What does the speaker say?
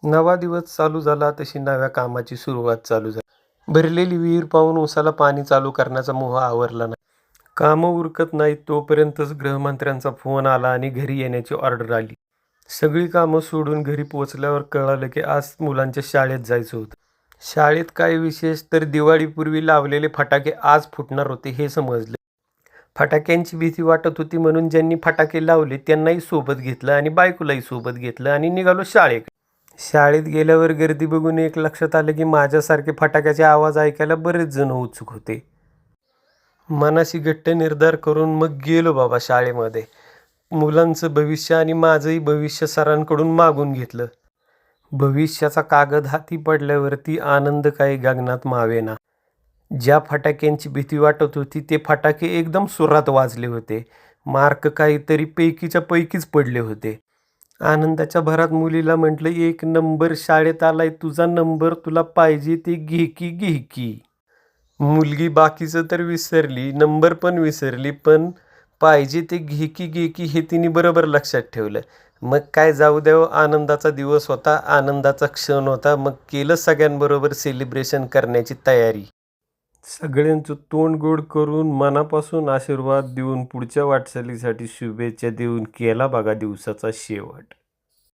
नवा दिवस चालू झाला तशी नव्या कामाची सुरुवात चालू झाली. भरलेली विहीर पाहून उसाला पाणी चालू करण्याचा मोह आवरला नाही. कामं उरकत नाहीत तोपर्यंतच गृहमंत्र्यांचा फोन आला आणि घरी येण्याची ऑर्डर आली. सगळी कामं सोडून घरी पोचल्यावर कळालं की आज मुलांच्या शाळेत जायचं होतं. शाळेत काय विशेष तर दिवाळीपूर्वी लावलेले फटाके आज फुटणार होते हे समजले. फटाक्यांची भीती वाटत होती म्हणून ज्यांनी फटाके लावले त्यांनाही सोबत घेतलं आणि बायकोलाही सोबत घेतलं आणि निघालो शाळेकडे. शाळेत गेल्यावर गर्दी बघून एक लक्षात आलं की माझ्यासारखे फटाक्याचे आवाज ऐकायला बरेच जण उत्सुक होते. मनाशी घट्ट निर्धार करून मग गेलो बाबा शाळेमध्ये. मुलांचं भविष्य आणि माझंही भविष्य सरांकडून मागून घेतलं. भविष्याचा कागद हाती पडल्यावरती आनंद काही गगनात मावेना. ज्या फटाक्यांची भीती वाटत होती ते फटाके एकदम सुरात वाजले होते. मार्क काहीतरी पैकीच्या पैकीच पडले होते. आनंदाच्या भरात मुलीला म्हटलं, "एक नंबर शाळेत आलाय तुझा नंबर, तुला पाहिजे ते घे की घे की." मुलगी बाकीचं तर विसरली, नंबर पण विसरली, पण पाहिजे ते घे की घे की हे तिने बरोबर लक्षात ठेवलं. मग काय जाऊ द्या हो, आनंदाचा दिवस होता, आनंदाचा क्षण होता. मग केलं सगळ्यांबरोबर सेलिब्रेशन करण्याची तयारी. सगळ्यांचं तोंड गोड करून मनापासून आशीर्वाद देऊन पुढच्या वाटचालीसाठी शुभेच्छा देऊन केला बघा दिवसाचा शेवट.